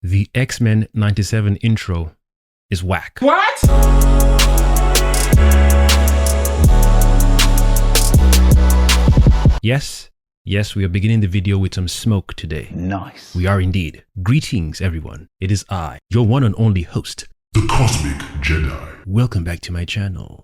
The X-Men 97 intro is whack. What? Yes, we are beginning the video with some smoke today. Nice. We are indeed. Greetings, everyone. It is I, your one and only host, the Kosmicjedi. Welcome back to my channel.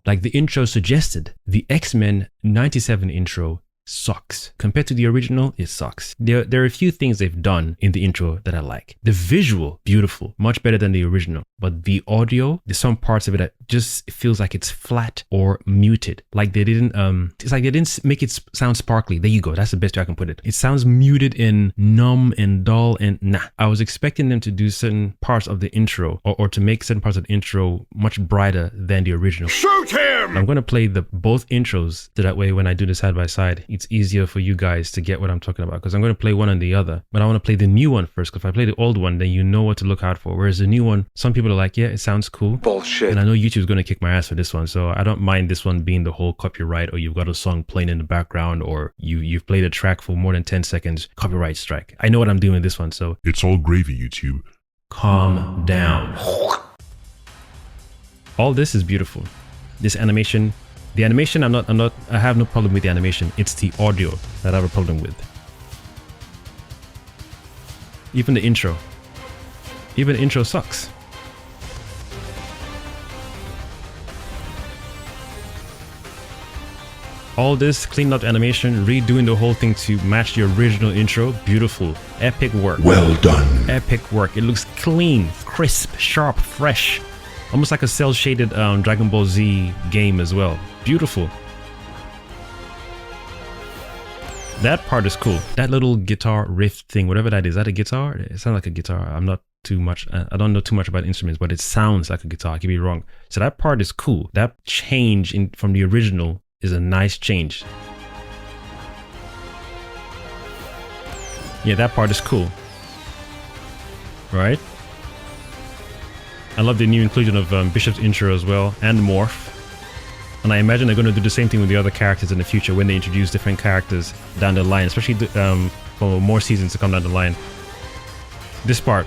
Like the intro suggested, the X-Men 97 intro sucks. Compared to the original, it sucks. There are a few things they've done in the intro that I like. The visual, beautiful, much better than the original. But the audio, there's some parts of it that just feels like it's flat or muted. Like they didn't, it's like they didn't make it sound sparkly. There you go. That's the best way I can put it. It sounds muted and numb and dull and nah. I was expecting them to do certain parts of the intro or to make certain parts of the intro much brighter than the original. Shoot him! I'm going to play both intros so that way when I do the side by side, it's easier for you guys to get what I'm talking about, because I'm going to play one and the other, but I want to play the new one first, because if I play the old one, then you know what to look out for. Whereas the new one, some people are like, yeah, it sounds cool. Bullshit. And I know YouTube's going to kick my ass for this one, so I don't mind this one being the whole copyright, or you've got a song playing in the background, or you've played a track for more than 10 seconds, copyright strike. I know what I'm doing with this one, so it's all gravy, YouTube. Calm down. All this is beautiful. This animation, the animation, I have no problem with the animation. It's the audio that I have a problem with. Even the intro sucks. All this cleaned up animation, redoing the whole thing to match the original intro. Beautiful. Epic work. Well done. Epic work. It looks clean, crisp, sharp, fresh. Almost like a cel-shaded Dragon Ball Z game as well. Beautiful. That part is cool. That little guitar riff thing, whatever that is that a guitar? It sounds like a guitar. I don't know too much about instruments, but it sounds like a guitar. I could be wrong. So that part is cool. That change from the original is a nice change. Yeah, that part is cool. Right? I love the new inclusion of Bishop's intro as well, and Morph. And I imagine they're going to do the same thing with the other characters in the future when they introduce different characters down the line, especially for more seasons to come down the line. This part.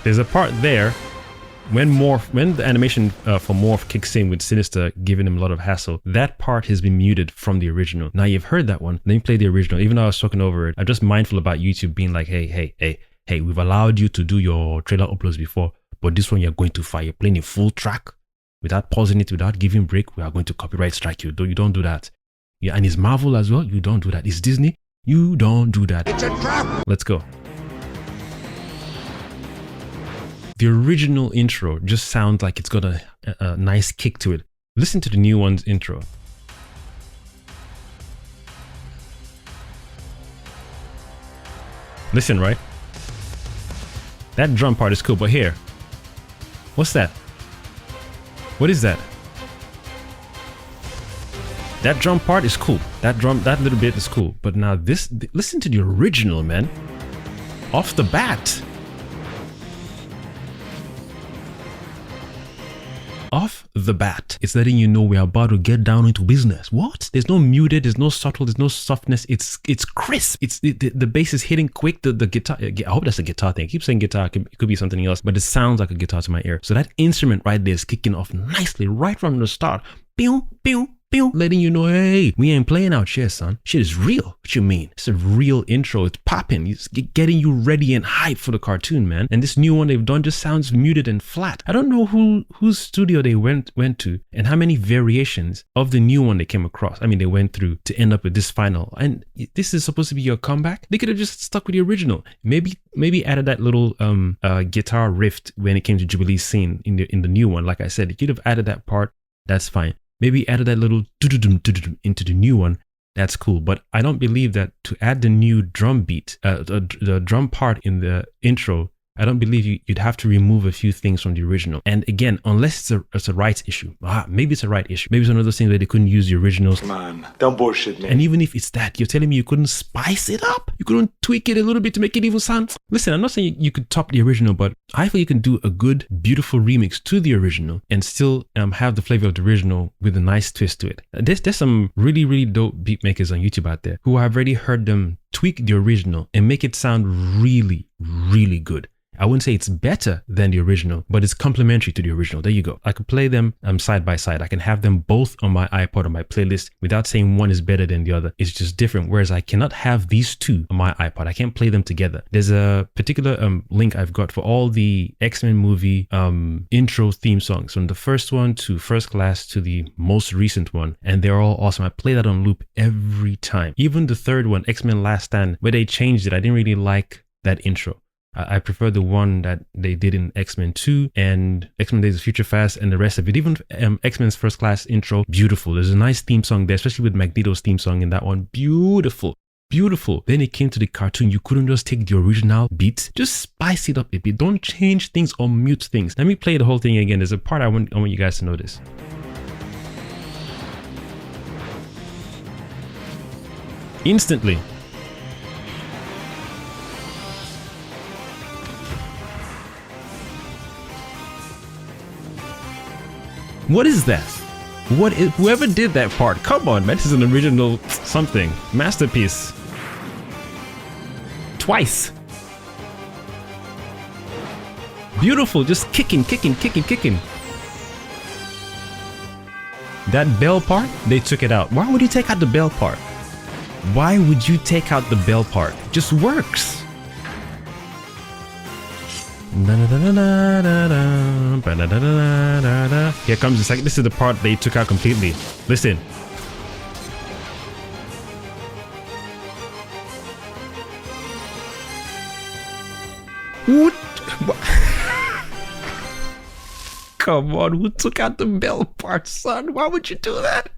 There's a part there when the animation for Morph kicks in with Sinister giving him a lot of hassle, that part has been muted from the original. Now you've heard that one, then you play the original. Even though I was talking over it, I'm just mindful about YouTube being like, hey, we've allowed you to do your trailer uploads before, but this one you're going too far. You're playing a full track without pausing it, without giving break. We are going to copyright strike you. You don't do that. Yeah, and it's Marvel as well. You don't do that. It's Disney. You don't do that. It's a trap. Let's go. The original intro just sounds like it's got a nice kick to it. Listen to the new one's intro. Listen, right? That drum part is cool, but here. What's that? What is that? That drum part is cool. That little bit is cool. But now listen to the original, man. Off the bat. Off the bat, it's letting you know we're about to get down into business. What? There's no muted, there's no subtle, there's no softness. It's crisp. The bass is hitting quick. The guitar. I hope that's a guitar thing. I keep saying guitar. It could be something else, but it sounds like a guitar to my ear. So that instrument right there is kicking off nicely right from the start. Pew, pew, pew, letting you know, hey, we ain't playing out shit, son. Shit is real. What you mean? It's a real intro. It's popping. It's getting you ready and hyped for the cartoon, man. And this new one they've done just sounds muted and flat. I don't know whose studio they went to and how many variations of the new one they came across. I mean, they went through to end up with this final. And this is supposed to be your comeback. They could have just stuck with the original. Maybe added that little guitar riff when it came to Jubilee's scene in the new one. Like I said, you could have added that part. That's fine. Maybe added that little into the new one. That's cool. But I don't believe that to add the new drum beat, the drum part in the intro I don't believe you'd have to remove a few things from the original. And again, unless it's a rights issue. Maybe it's a right issue. Maybe it's one of those things where they couldn't use the originals. Come on, don't bullshit me. And even if it's that, you're telling me you couldn't spice it up? You couldn't tweak it a little bit to make it even sound? Listen, I'm not saying you could top the original, but I feel you can do a good, beautiful remix to the original and still have the flavor of the original with a nice twist to it. There's some really, really dope beat makers on YouTube out there who I've already heard them tweak the original and make it sound really, really good. I wouldn't say it's better than the original, but it's complementary to the original. There you go. I could play them side by side. I can have them both on my iPod or my playlist without saying one is better than the other. It's just different. Whereas I cannot have these two on my iPod. I can't play them together. There's a particular link I've got for all the X-Men movie intro theme songs, from the first one to First Class to the most recent one. And they're all awesome. I play that on loop every time. Even the third one, X-Men Last Stand, where they changed it, I didn't really like that intro. I prefer the one that they did in X-Men 2 and X-Men Days of Future Past and the rest of it. Even X-Men's First Class intro, beautiful. There's a nice theme song there, especially with Magneto's theme song in that one. Beautiful. Beautiful. Then it came to the cartoon. You couldn't just take the original beats, just spice it up a bit. Don't change things or mute things. Let me play the whole thing again. There's a part I want you guys to notice. Instantly. What is that? Whoever did that part? Come on, man. This is an original something. Masterpiece. Twice. Beautiful. Just kicking. That bell part, they took it out. Why would you take out the bell part? Why would you take out the bell part? It just works. Here comes the second. This is the part they took out completely. Listen. What? Come on, who took out the bell part, son? Why would you do that?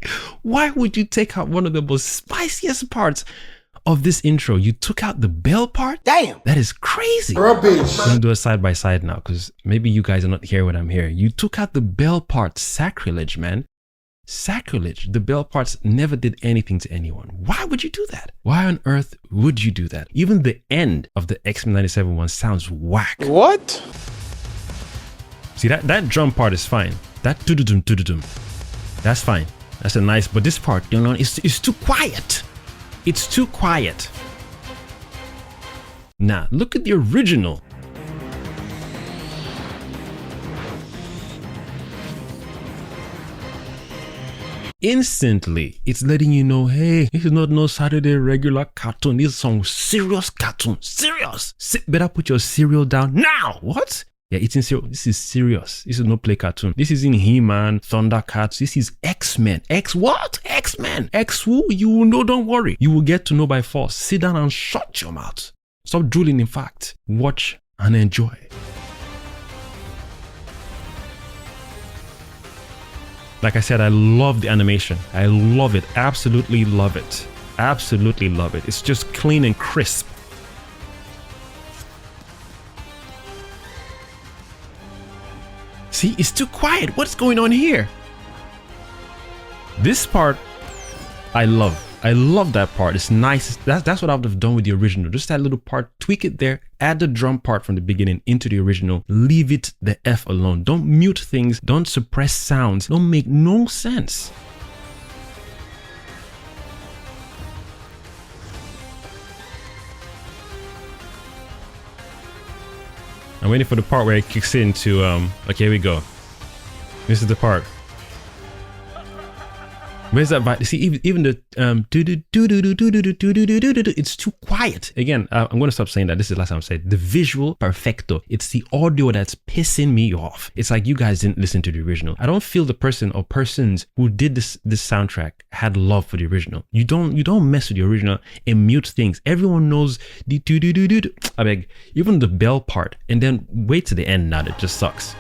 Why would you take out one of the most spiciest parts of this intro? You took out the bell part? Damn, that is crazy. Rubbish. I'm gonna do a side by side now because maybe you guys are not hearing what I'm hearing. You took out the bell part. Sacrilege, man. Sacrilege. The bell parts never did anything to anyone. Why would you do that? Why on earth would you do that? Even the end of the X-Men 97 one sounds whack. What? See, that drum part is fine. That doo-doo-dum, that's fine. That's a nice, but this part, you know, it's too quiet. It's too quiet. Now, look at the original. Instantly, it's letting you know, hey, this is not no Saturday regular cartoon. This is some serious cartoon. Serious. Better put your cereal down now. What? Yeah, it's in serious. This is serious. This is no play cartoon. This is in He-Man, Thundercats. This is X-Men. X what? X-Men. X who? You will know, don't worry. You will get to know by force. Sit down and shut your mouth. Stop drooling, in fact. Watch and enjoy. Like I said, I love the animation. I love it. Absolutely love it. Absolutely love it. It's just clean and crisp. See, it's too quiet. What's going on here? This part, I love. I love that part. It's nice. That's what I would have done with the original. Just that little part, tweak it there, add the drum part from the beginning into the original, leave it the F alone. Don't mute things, don't suppress sounds, don't make no sense. I'm waiting for the part where it kicks into, okay, here we go. This is the part. Where's that vibe? See, even the it's too quiet. Again, I'm gonna stop saying that. This is the last time I said the visual perfecto. It's the audio that's pissing me off. It's like you guys didn't listen to the original. I don't feel the person or persons who did this soundtrack had love for the original. You don't mess with the original and mute things. Everyone knows the I beg, even the bell part, and then wait to the end now. That just sucks.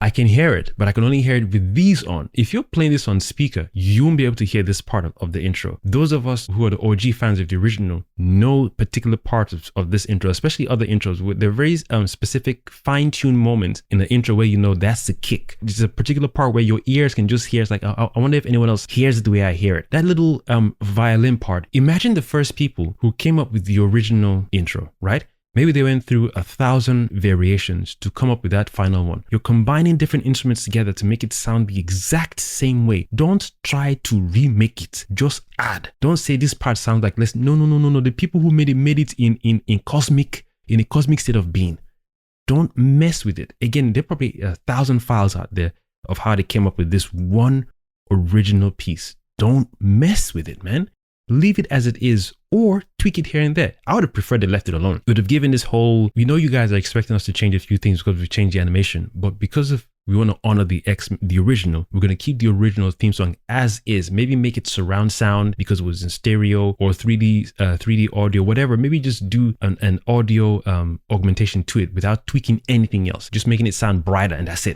I can hear it, but I can only hear it with these on. If you're playing this on speaker, you won't be able to hear this part of the intro. Those of us who are the OG fans of the original know particular parts of this intro, especially other intros. With they're very specific fine-tuned moments in the intro where you know that's the kick. There's a particular part where your ears can just hear. It's like, I wonder if anyone else hears it the way I hear it. That little violin part. Imagine the first people who came up with the original intro, right? Maybe they went through 1,000 variations to come up with that final one. You're combining different instruments together to make it sound the exact same way. Don't try to remake it. Just add. Don't say this part sounds like this. No. The people who made it in a cosmic state of being. Don't mess with it. Again, there are probably 1,000 files out there of how they came up with this one original piece. Don't mess with it, man. Leave it as it is or tweak it here and there. I would have preferred they left it alone. It would have given this whole, we know you guys are expecting us to change a few things because we changed the animation, but because of we want to honor the original, we're going to keep the original theme song as is. Maybe make it surround sound because it was in stereo or 3D audio, whatever. Maybe just do an audio augmentation to it without tweaking anything else. Just making it sound brighter and that's it.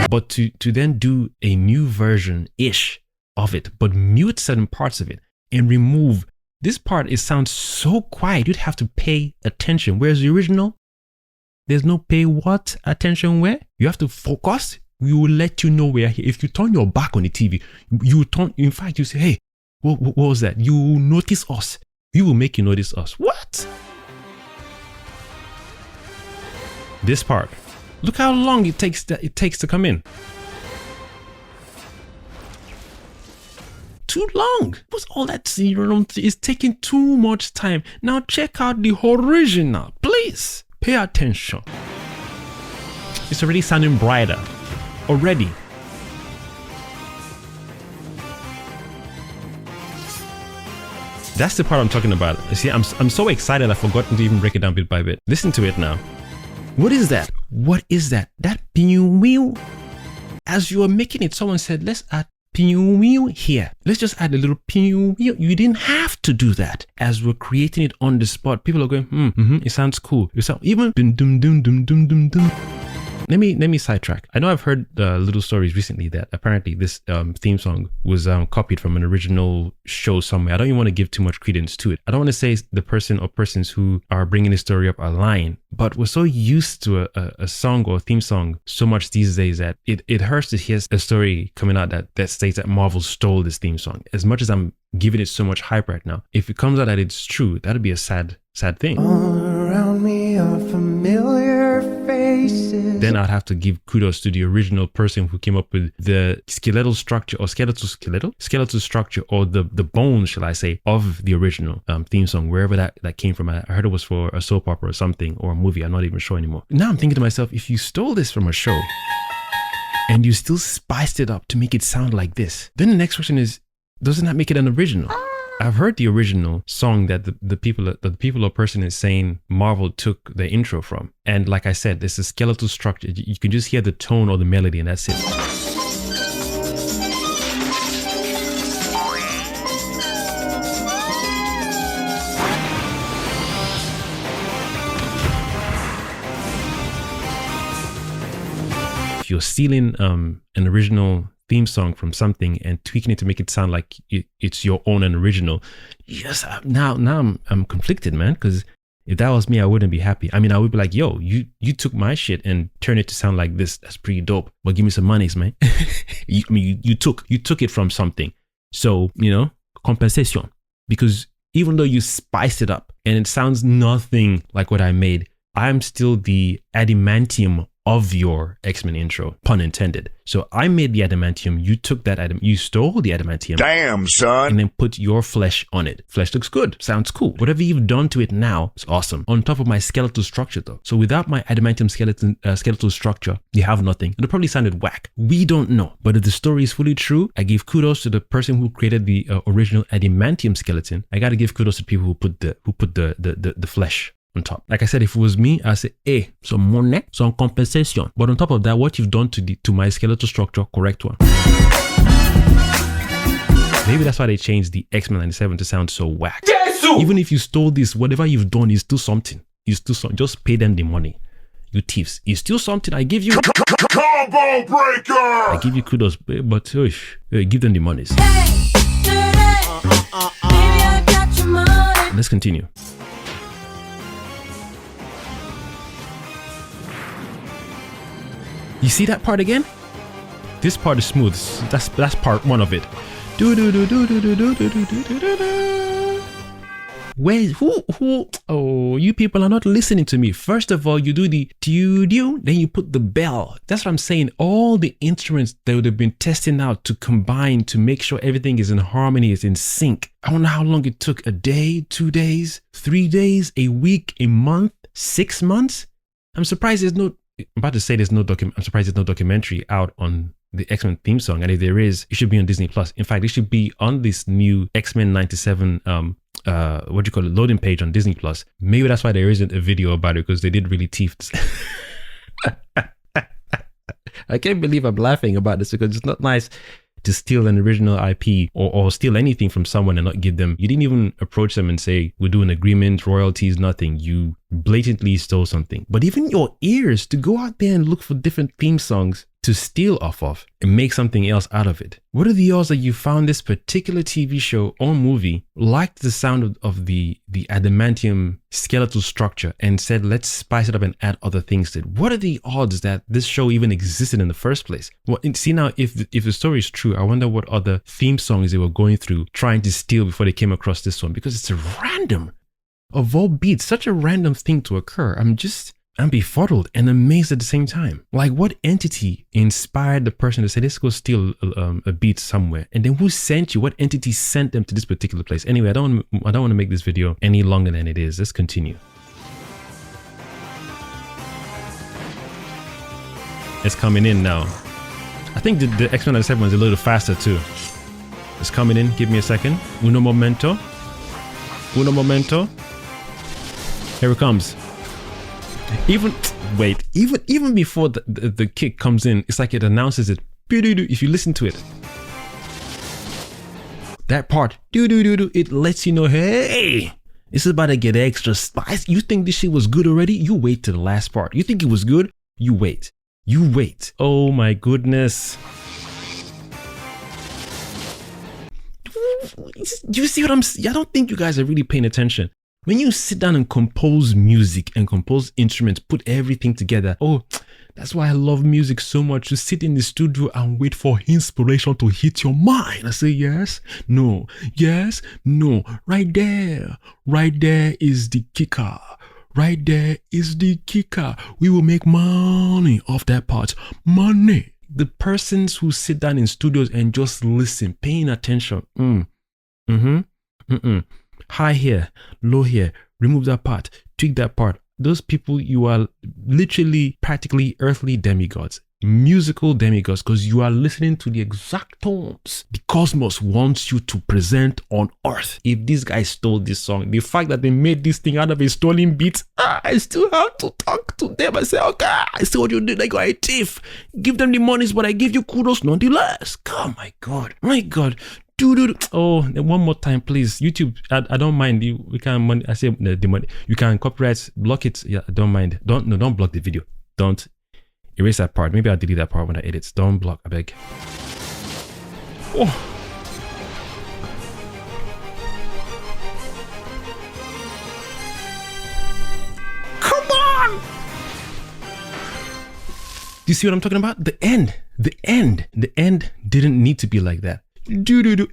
But to then do a new version-ish of it, but mute certain parts of it and remove this part. It sounds so quiet. You'd have to pay attention. Whereas the original, there's no pay what attention where. You have to focus. We will let you know we're here. If you turn your back on the TV, in fact, you say, hey, what was that? You will notice us. We will make you notice us. What? This part. Look how long it takes to come in. Too long. What's all that? It's taking too much time. Now check out the original. Please pay attention. It's already sounding brighter. Already. That's the part I'm talking about. See, I'm so excited I forgot to even break it down bit by bit. Listen to it now. What is that? What is that? That pinwheel? As you were making it, someone said, let's add pinwheel here. Let's just add a little pinwheel. You didn't have to do that. As we're creating it on the spot, people are going, it sounds cool. It sounds even dum dum dum dum dum dum dum. Let me sidetrack. I know I've heard little stories recently that apparently this theme song was copied from an original show somewhere. I don't even want to give too much credence to it. I don't want to say the person or persons who are bringing this story up are lying, but we're so used to a song or a theme song so much these days that it hurts to hear a story coming out that states that Marvel stole this theme song. As much as I'm giving it so much hype right now, if it comes out that it's true, that'd be a sad thing. All around me are familiar faces. Then I'd have to give kudos to the original person who came up with the skeletal structure or skeletal structure or the bones, shall I say, of the original theme song, wherever that came from. I heard it was for a soap opera or something or a movie. I'm not even sure anymore. Now I'm thinking to myself, if you stole this from a show and you still spiced it up to make it sound like this, then the next question is, doesn't that make it an original? I've heard the original song that the people or person is saying Marvel took the intro from. And like I said, there's a skeletal structure. You can just hear the tone or the melody and that's it. If you're stealing an original theme song from something and tweaking it to make it sound like it's your own and original, yes, now I'm conflicted, man, because if that was me, I wouldn't be happy. I mean, I would be like, yo, you took my shit and turned it to sound like this. That's pretty dope, but give me some monies, man. you took it from something, so compensation. Because even though you spiced it up and it sounds nothing like what I made, I'm still the adamantium of your X-Men intro, pun intended. So I made the adamantium, you took that you stole the adamantium. Damn, son. And then put your flesh on it. Flesh looks good, sounds cool. Whatever you've done to it now is awesome. On top of my skeletal structure though. So without my adamantium skeletal structure, you have nothing. And it probably sounded whack. We don't know. But if the story is fully true, I give kudos to the person who created the original adamantium skeleton. I gotta give kudos to people who put the flesh on top. Like I said, if it was me, I'd say, hey, some money, some compensation. But on top of that, what you've done to my skeletal structure, correct one. Maybe that's why they changed the X-Men 97 to sound so whack. Jesus! Even if you stole this, whatever you've done is still something. Just pay them the money. You thieves. You steal something, I give you... Combo breaker! I give you kudos, but give them the monies. Let's continue. You see that part again? This part is smooth. That's part one of it. Where who oh, you people are not listening to me. First of all, you do the doo, then you put the bell. That's what I'm saying. All the instruments they would have been testing out to combine to make sure everything is in harmony, is in sync. I wonder how long it took. A day, 2 days, 3 days, a week, a month, 6 months. I'm surprised there's no I'm surprised there's no documentary out on the X-Men theme song. And if there is, it should be on Disney Plus. In fact, it should be on this new X-Men 97 loading page on Disney Plus. Maybe that's why there isn't a video about it, because they did really teeth. I can't believe I'm laughing about this, because it's not nice to steal an original IP or steal anything from someone and not give them. You didn't even approach them and say, we'll do an agreement, royalties, nothing. You blatantly stole something. But even your ears, to go out there and look for different theme songs to steal off of and make something else out of it. What are the odds that you found this particular TV show or movie, liked the sound of the adamantium skeletal structure and said, let's spice it up and add other things to it? What are the odds that this show even existed in the first place? Well, see now, if the story is true, I wonder what other theme songs they were going through trying to steal before they came across this one, because it's a random, of all beats, such a random thing to occur. I'm befuddled and amazed at the same time. Like, what entity inspired the person to say, let's go steal a beat somewhere? And then who sent you? What entity sent them to this particular place? Anyway, I don't want to make this video any longer than it is. Let's continue. It's coming in now. I think the X-Men 97 was a little faster too. It's coming in. Give me a second. Uno momento. Uno momento. Here it comes. Even before the kick comes in, it's like it announces it. If you listen to it, that part, it lets you know, hey, this is about to get extra spice. You think this shit was good already? You wait to the last part. You think it was good? You wait. You wait. Oh my goodness. Do you see what I don't think you guys are really paying attention. When you sit down and compose music and compose instruments, put everything together. Oh, that's why I love music so much. To sit in the studio and wait for inspiration to hit your mind. I say yes, no, yes, no. Right there is the kicker. Right there is the kicker. We will make money off that part. Money. The persons who sit down in studios and just listen, paying attention. High here, low here, remove that part, tweak that part. Those people, you are literally practically earthly demigods, musical demigods, because you are listening to the exact tones the cosmos wants you to present on earth. If these guys stole this song, the fact that they made this thing out of a stolen beat, I still have to talk to them and say, okay, I see what you did, like a thief. Give them the monies, but I give you kudos nonetheless. Oh my God. Oh, one more time, please. YouTube, I don't mind. We can, I say the money. You can copyright, block it. Yeah, I don't mind. Don't block the video. Don't erase that part. Maybe I'll delete that part when I edit. Don't block, I beg. Oh. Come on! Do you see what I'm talking about? The end didn't need to be like that.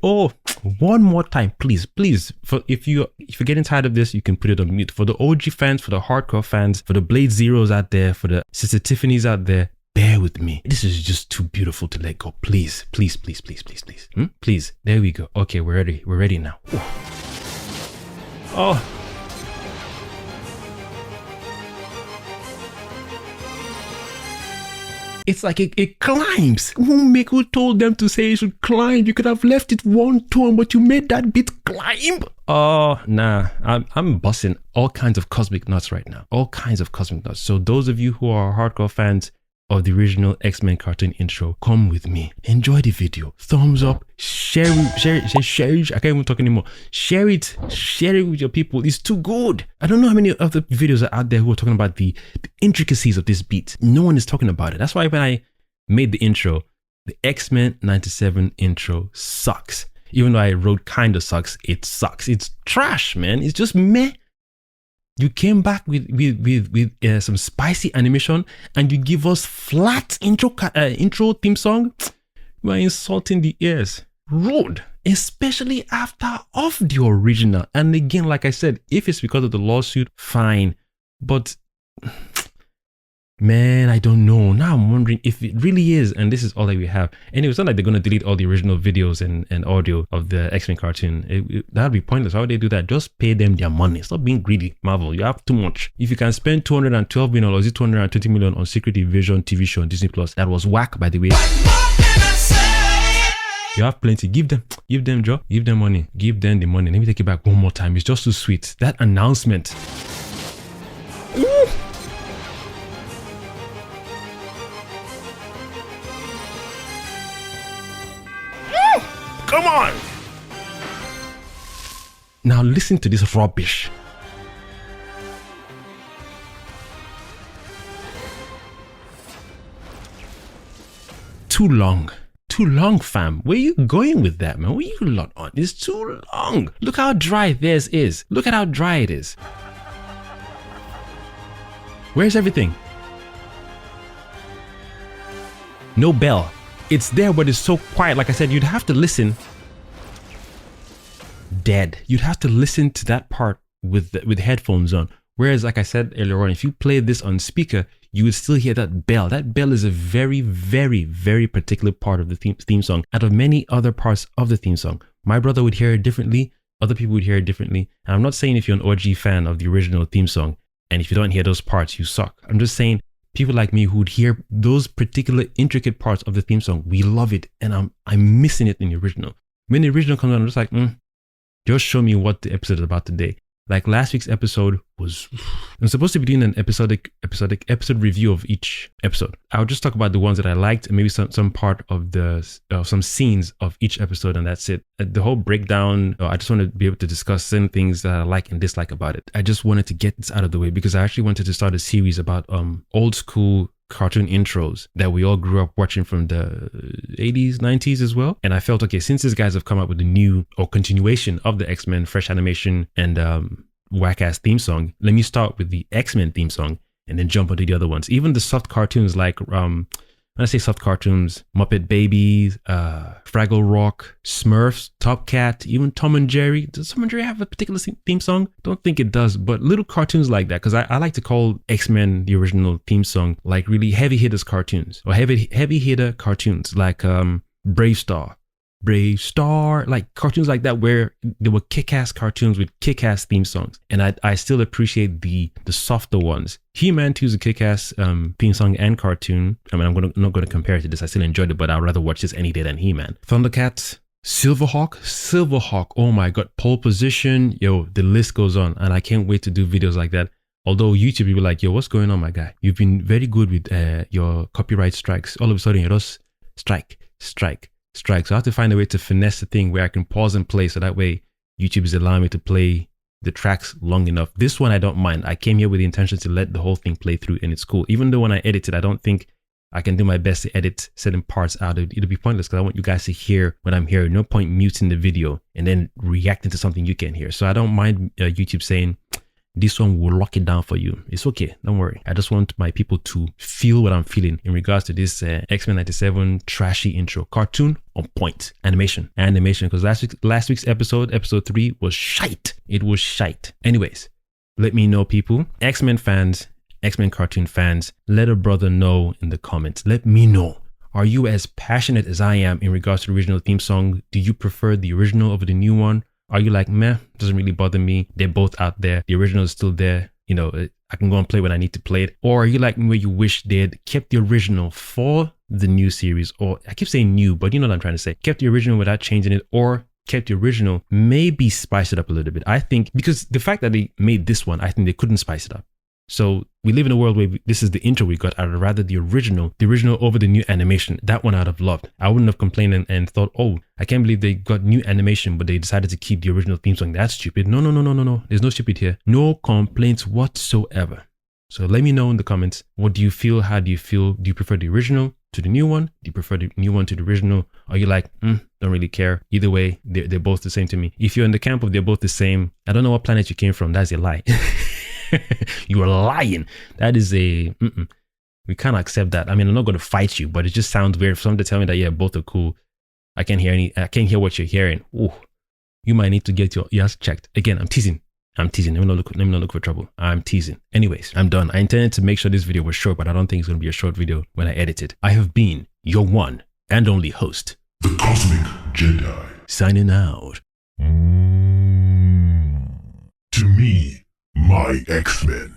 Oh, one more time, please. If you're getting tired of this, you can put it on mute. For the OG fans, for the hardcore fans, for the Blade Zeros out there, for the Sister Tiffany's out there, bear with me. This is just too beautiful to let go. Please. Please. There we go. Okay, we're ready now. Oh. It's like it climbs. Who told them to say it should climb? You could have left it one tone, but you made that bit climb. Oh, nah. I'm busting all kinds of cosmic nuts right now. All kinds of cosmic nuts. So those of you who are hardcore fans, of the original X-Men cartoon intro, come with me. Enjoy the video. Thumbs up. Share it. I can't even talk anymore. Share it with your people. It's too good. I don't know how many other videos are out there who are talking about the intricacies of this beat. No one is talking about it. That's why when I made the intro, the X-Men 97 intro sucks. Even though I wrote kinda sucks, it sucks. It's trash, man. It's just meh. You came back with some spicy animation and you give us flat intro theme song. You are insulting the ears. Rude, especially after off the original. And again, like I said, if it's because of the lawsuit, fine. But man, I don't know. Now I'm wondering if it really is, and this is all that we have. Anyway, it's not like they're going to delete all the original videos and audio of the X-Men cartoon. That'd be pointless. Why would they do that? Just pay them their money. Stop being greedy, Marvel. You have too much. If you can spend 212 million or is it 220 million on Secret Invasion TV show on Disney Plus, that was whack, by the way. You have plenty. Give them, Joe. Give them money. Give them the money. Let me take it back one more time. It's just too sweet. That announcement. Ooh. Come on! Now listen to this rubbish. Too long, fam. Where you going with that, man? Where you lot on? It's too long. Look how dry theirs is. Look at how dry it is. Where's everything? No bell. It's there, but it's so quiet. Like I said, you'd have to listen. Dead. You'd have to listen to that part with headphones on. Whereas, like I said earlier on, if you play this on speaker, you would still hear that bell. That bell is a very, very, very particular part of the theme song. Out of many other parts of the theme song, my brother would hear it differently. Other people would hear it differently. And I'm not saying if you're an OG fan of the original theme song, and if you don't hear those parts, you suck. I'm just saying, people like me who'd hear those particular intricate parts of the theme song, we love it, and I'm missing it in the original. When the original comes on, I'm just like, just show me what the episode is about today. Like last week's episode was, I'm supposed to be doing an episode review of each episode. I'll just talk about the ones that I liked and maybe some part of some scenes of each episode, and that's it. The whole breakdown, I just want to be able to discuss certain things that I like and dislike about it. I just wanted to get this out of the way because I actually wanted to start a series about old school cartoon intros that we all grew up watching from the 80s, 90s as well. And I felt, okay, since these guys have come up with a new or continuation of the X-Men, fresh animation and whack-ass theme song, let me start with the X-Men theme song and then jump onto the other ones. Even the soft cartoons like, when I say soft cartoons, Muppet Babies, Fraggle Rock, Smurfs, Top Cat, even Tom and Jerry. Does Tom and Jerry have a particular theme song? Don't think it does, but little cartoons like that, because I like to call X-Men, the original theme song, like really heavy hitters cartoons, or heavy hitter cartoons like Brave Star, like cartoons like that where they were kick-ass cartoons with kick-ass theme songs. And I still appreciate the softer ones. He-Man 2 is a kick-ass theme song and cartoon. I mean, I'm not going to compare it to this. I still enjoyed it, but I'd rather watch this any day than He-Man. Thundercats, Silverhawk, oh my god, Pole Position, yo, the list goes on, and I can't wait to do videos like that. Although YouTube will be like, yo, what's going on, my guy? You've been very good with your copyright strikes. All of a sudden, you're just strike. So I have to find a way to finesse the thing where I can pause and play, so that way YouTube is allowing me to play the tracks long enough. This one I don't mind. I came here with the intention to let the whole thing play through, and it's cool. Even though when I edit it, I don't think I can do my best to edit certain parts out. It'll be pointless because I want you guys to hear what I'm hearing. No point muting the video and then reacting to something you can't hear. So I don't mind YouTube saying, this one will lock it down for you. It's okay. Don't worry. I just want my people to feel what I'm feeling in regards to this X-Men 97 trashy intro. Cartoon on point. Animation, because last week's episode 3, was shite. It was shite. Anyways, let me know, people. X-Men fans, X-Men cartoon fans, let a brother know in the comments. Let me know. Are you as passionate as I am in regards to the original theme song? Do you prefer the original over the new one? Are you like, meh, doesn't really bother me. They're both out there. The original is still there. You know, I can go and play when I need to play it. Or are you like me where you wish they had kept the original for the new series? Or I keep saying new, but you know what I'm trying to say. Kept the original without changing it, or kept the original, maybe spice it up a little bit. I think because the fact that they made this one, I think they couldn't spice it up. So we live in a world where this is the intro we got, or rather the original over the new animation. That one I'd have loved. I wouldn't have complained and thought, oh, I can't believe they got new animation, but they decided to keep the original theme song. That's stupid. No. There's no stupid here. No complaints whatsoever. So let me know in the comments, what do you feel? How do you feel? Do you prefer the original to the new one? Do you prefer the new one to the original? Are you like, don't really care? Either way, they're both the same to me. If you're in the camp of they're both the same, I don't know what planet you came from. That's a lie. You are lying. That is a, we can't accept that. I mean, I'm not going to fight you, but it just sounds weird for someone to tell me that, yeah, both are cool. I can't hear what you're hearing. Oh, you might need to get your ears checked. Again, I'm teasing. Let me not look for trouble. I'm teasing. Anyways, I'm done. I intended to make sure this video was short, but I don't think it's going to be a short video when I edit it. I have been your one and only host, The Cosmic Jedi. signing out. To me, my X-Men.